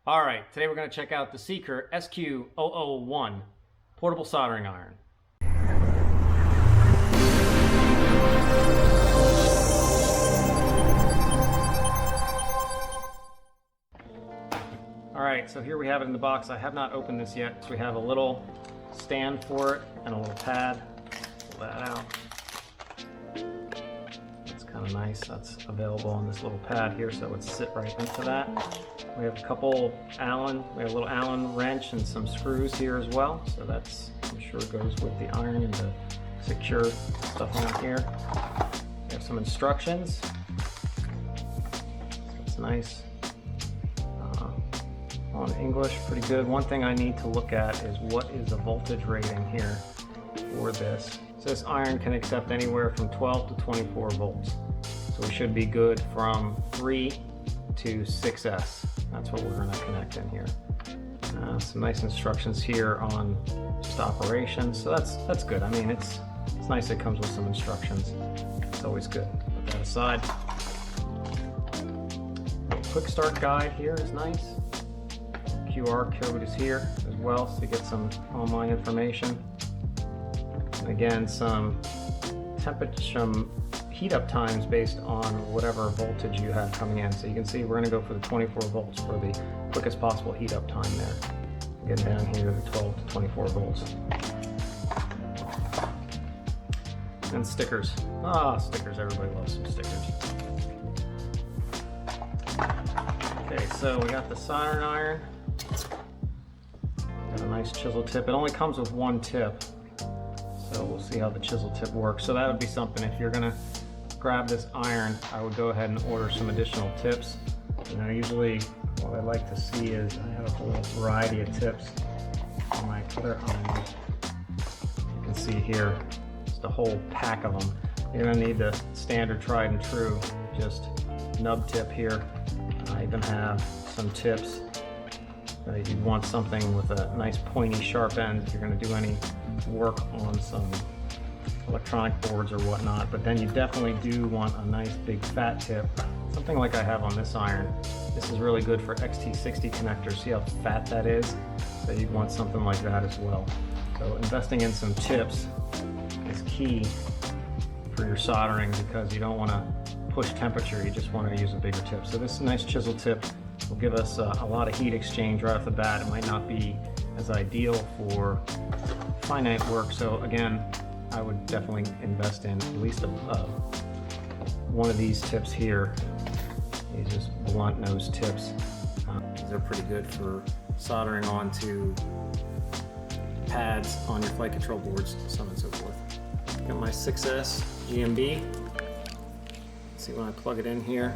All right, today we're going to check out the SEQURE SQ-001 portable soldering iron. All right, so here we have it in the box. I have not opened this yet. So we have a little stand for it and a little pad. Pull that out. It's kind of nice. That's available on this little pad here, so it would sit right into that. We have a couple Allen, we have a little Allen wrench and some screws here as well. So that's, I'm sure, goes with the iron and the SEQURE stuff on here. We have some instructions. It's nice. On English, pretty good. One thing I need to look at is what is the voltage rating here for this. So this iron can accept anywhere from 12 to 24 volts. So we should be good from 3 to 6S. That's what we're going to connect in here. Some nice instructions here on just operation. So that's good. I mean, it's nice it comes with some instructions. It's always good. Put that aside. A quick start guide here is nice. QR code is here as well, so you get some online information. And again, some temperature, some heat up times based on whatever voltage you have coming in. So you can see we're going to go for the 24 volts for the quickest possible heat up time there. Get down here to the 12 to 24 volts. And stickers. Stickers, everybody loves some stickers. Okay, so we got the soldering iron. Got a nice chisel tip. It only comes with one tip, so we'll see how the chisel tip works. So that would be something, if you're gonna grab this iron, I would go ahead and order some additional tips. You know, usually what I like to see is I have a whole variety of tips on my other irons. You can see here, just a whole pack of them. You're gonna need the standard tried and true, just nub tip here. I even have some tips. You'd want something with a nice pointy sharp end if you're going to do any work on some electronic boards or whatnot, but then you definitely do want a nice big fat tip, something like I have on this iron. This is really good for XT60 connectors. See how fat that is? So you'd want something like that as well. So investing in some tips is key for your soldering, because you don't want to push temperature, you just want to use a bigger tip. So this nice chisel tip will give us a lot of heat exchange right off the bat. It might not be as ideal for finite work, so again, I would definitely invest in at least one of these tips here. These just blunt nose tips. These are pretty good for soldering onto pads on your flight control boards, so on and so forth. Got my 6S GMB. See when I plug it in here,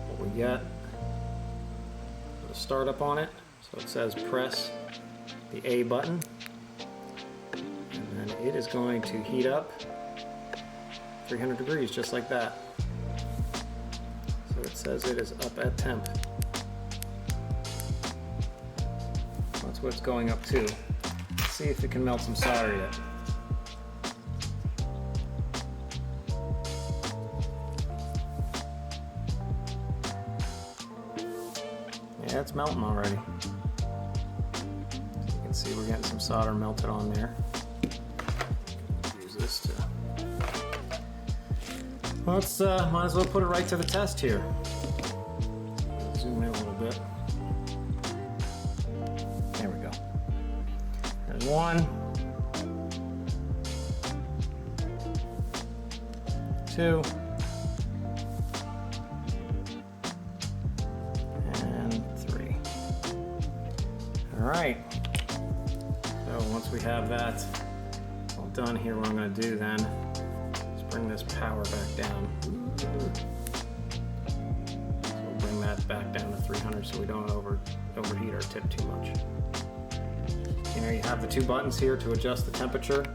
what we get. Put a startup on it, so it says press the A button, and then it is going to heat up 300 degrees just like that. So it says it is up at temp. That's what it's going up to. Let's see if it can melt some solder yet. Yeah, it's melting already. You can see we're getting some solder melted on there. Use this to... Let's might as well put it right to the test here. Zoom in a little bit. There we go. There's one. 2. Alright, so once we have that all done here, what I'm going to do then is bring this power back down. So we'll bring that back down to 300 so we don't overheat our tip too much. You know, you have the two buttons here to adjust the temperature,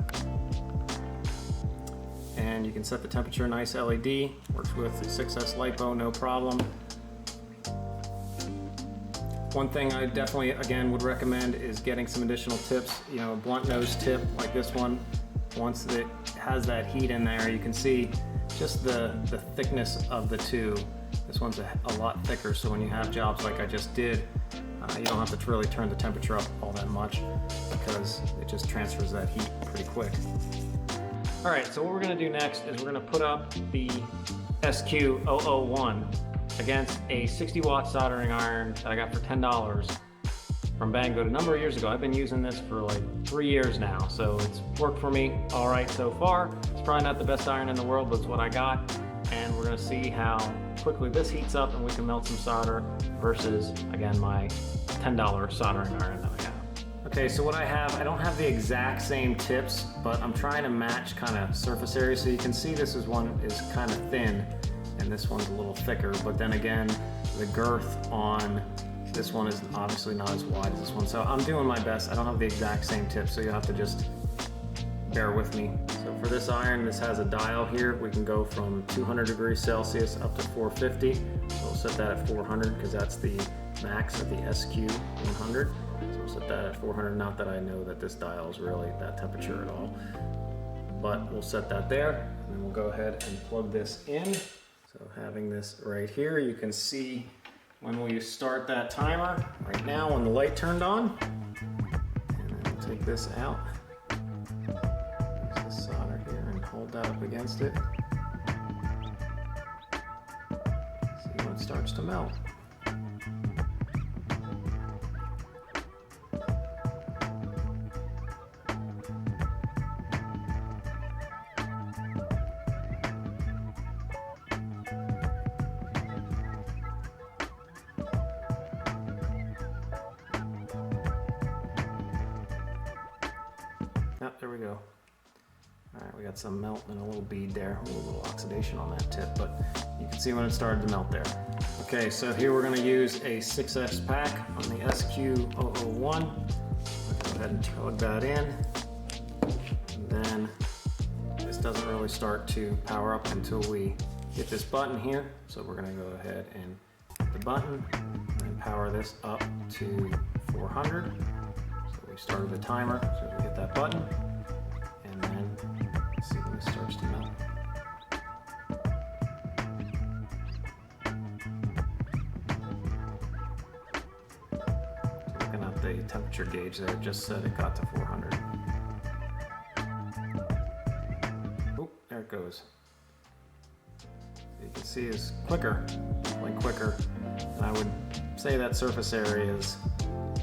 and you can set the temperature. Nice LED, works with the 6S LiPo, no problem. One thing I definitely, again, would recommend is getting some additional tips. You know, a blunt nose tip like this one. Once it has that heat in there, you can see just the thickness of the two This one's a lot thicker, so when you have jobs like I just did, you don't have to really turn the temperature up all that much because it just transfers that heat pretty quick. All right, so what we're gonna do next is we're gonna put up the SQ-001 against a 60-watt soldering iron that I got for $10 from Banggood a number of years ago. I've been using this for like 3 years now, so it's worked for me all right so far. It's probably not the best iron in the world, but it's what I got. And we're gonna see how quickly this heats up and we can melt some solder versus, again, my $10 soldering iron that I have. Okay, so what I have, I don't have the exact same tips, but I'm trying to match kind of surface area. So you can see this one is kind of thin and this one's a little thicker, but then again, the girth on this one is obviously not as wide as this one. So I'm doing my best. I don't have the exact same tip, so you have to just bear with me. So for this iron, this has a dial here. We can go from 200 degrees Celsius up to 450. So we'll set that at 400 because that's the max of the SQ-100. So we'll set that at 400. Not that I know that this dial is really that temperature at all, but we'll set that there. And then we'll go ahead and plug this in. So having this right here, you can see when we start that timer, right now when the light turned on. And then we'll take this out. Use the solder here and hold that up against it. See when it starts to melt. There we go. All right, we got some melt and a little bead there, a little oxidation on that tip, but you can see when it started to melt there. Okay, so here we're going to use a 6S pack on the SQ-001. Go ahead and plug that in. And then this doesn't really start to power up until we hit this button here. So we're going to go ahead and hit the button and power this up to 400. So we started the timer, so we hit that button. And then see when it starts to melt. So looking at the temperature gauge there, it just said it got to 400. Oh, there it goes. You can see it's quicker, like quicker. And I would say that surface area is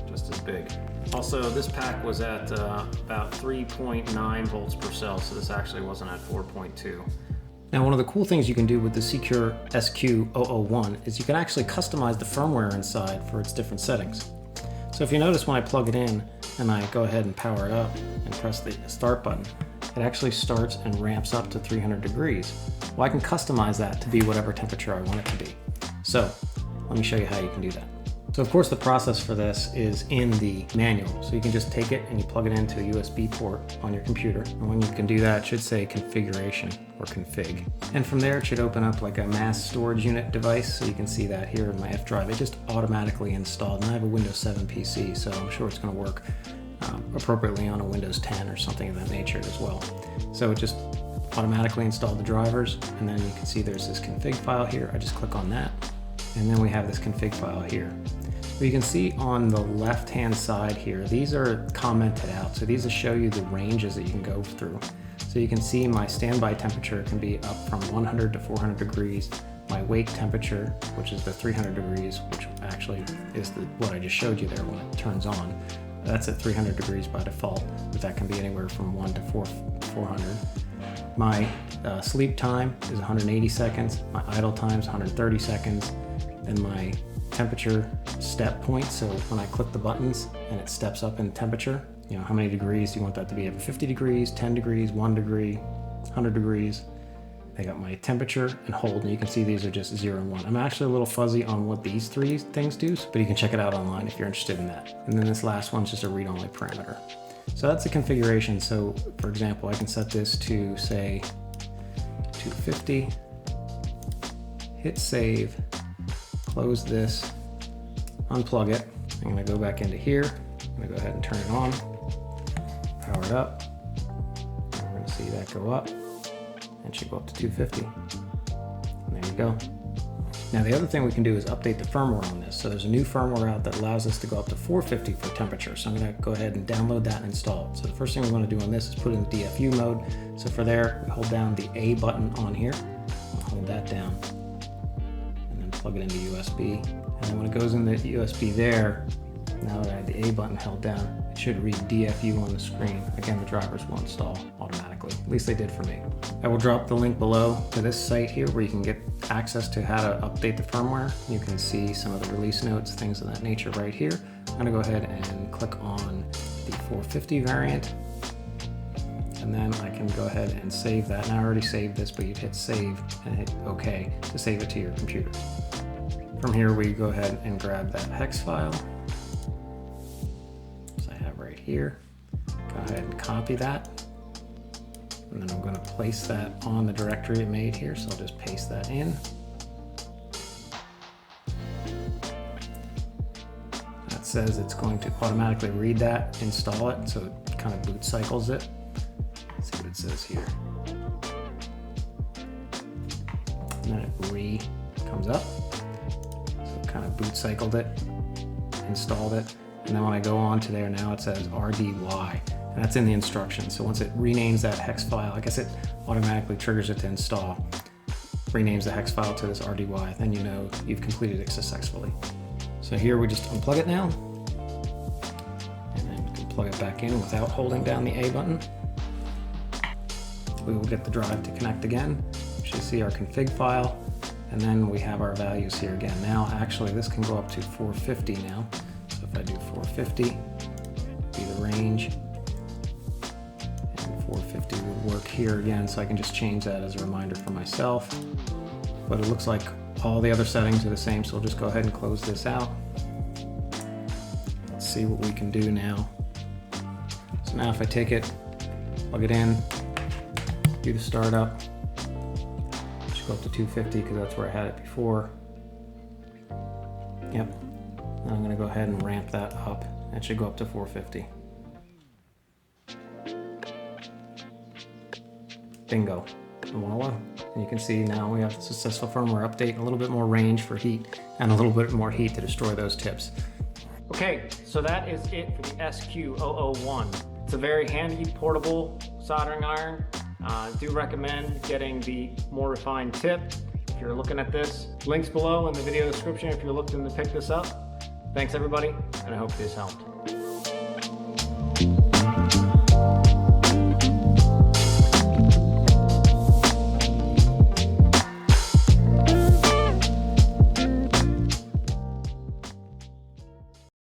just as big. Also, this pack was at about 3.9 volts per cell, so this actually wasn't at 4.2. Now, one of the cool things you can do with the SEQURE SQ-001 is you can actually customize the firmware inside for its different settings. So if you notice when I plug it in and I go ahead and power it up and press the start button, it actually starts and ramps up to 300 degrees. Well, I can customize that to be whatever temperature I want it to be. So let me show you how you can do that. So of course the process for this is in the manual. So you can just take it and you plug it into a USB port on your computer. And when you can do that, it should say configuration or config. And from there it should open up like a mass storage unit device. So you can see that here in my F drive. It just automatically installed, and I have a Windows 7 PC, so I'm sure it's gonna work appropriately on a Windows 10 or something of that nature as well. So it just automatically installed the drivers, and then you can see there's this config file here. I just click on that, and then we have this config file here. So you can see on the left-hand side here, these are commented out. So these will show you the ranges that you can go through. So you can see my standby temperature can be up from 100 to 400 degrees. My wake temperature, which is the 300 degrees, which actually is what I just showed you there when it turns on. That's at 300 degrees by default, but that can be anywhere from 1 to 400. My sleep time is 180 seconds. My idle time is 130 seconds. And my temperature step point, so when I click the buttons and it steps up in temperature, you know, how many degrees do you want that to be? 50 degrees, 10 degrees, 1 degree, 100 degrees. I got my temperature and hold, and you can see these are just 0 and 1. I'm actually a little fuzzy on what these three things do, but you can check it out online if you're interested in that. And then this last one's just a read-only parameter. So that's the configuration. So for example, I can set this to say 250, hit save, close this, unplug it. I'm gonna go back into here. I'm gonna go ahead and turn it on, power it up. We're gonna see that go up. It should go up to 250. And there you go. Now the other thing we can do is update the firmware on this. So there's a new firmware out that allows us to go up to 450 for temperature. So I'm going to go ahead and download that and install it. So the first thing we want to do on this is put it in DFU mode. So for there, we hold down the A button on here. I'll hold that down and then plug it into USB. And then when it goes in the USB there, now that I have the A button held down, it should read DFU on the screen. Again, the drivers will install automatically. At least they did for me. I will drop the link below to this site here where you can get access to how to update the firmware. You can see some of the release notes, things of that nature right here. I'm gonna go ahead and click on the 450 variant. And then I can go ahead and save that. And I already saved this, but you'd hit save and hit OK to save it to your computer. From here, we go ahead and grab that hex file. Right here. Go ahead and copy that. And then I'm going to place that on the directory it made here. So I'll just paste that in. That says it's going to automatically read that, install it. So it kind of boot cycles it. Let's see what it says here. And then it comes up. So it kind of boot cycled it, installed it. And then when I go on to there now, it says RDY, and that's in the instructions. So once it renames that hex file, I guess it automatically triggers it to install, renames the hex file to this RDY, then you know you've completed it successfully. So here we just unplug it now, and then you can plug it back in without holding down the A button. We will get the drive to connect again. You should see our config file, and then we have our values here again. Now, actually, this can go up to 450 now. If I do 450, be the range, and 450 would work here again, so I can just change that as a reminder for myself. But it looks like all the other settings are the same, so we'll just go ahead and close this out. Let's see what we can do now. So now if I take it, plug it in, do the startup, should go up to 250 because that's where I had it before. Yep. I'm going to go ahead and ramp that up. That should go up to 450. Bingo. 101. And you can see now we have a successful firmware update, a little bit more range for heat, and a little bit more heat to destroy those tips. Okay, so that is it for the SQ-001. It's a very handy, portable soldering iron. Do recommend getting the more refined tip if you're looking at this. Links below in the video description if you're looking to pick this up. Thanks everybody, and I hope this helped.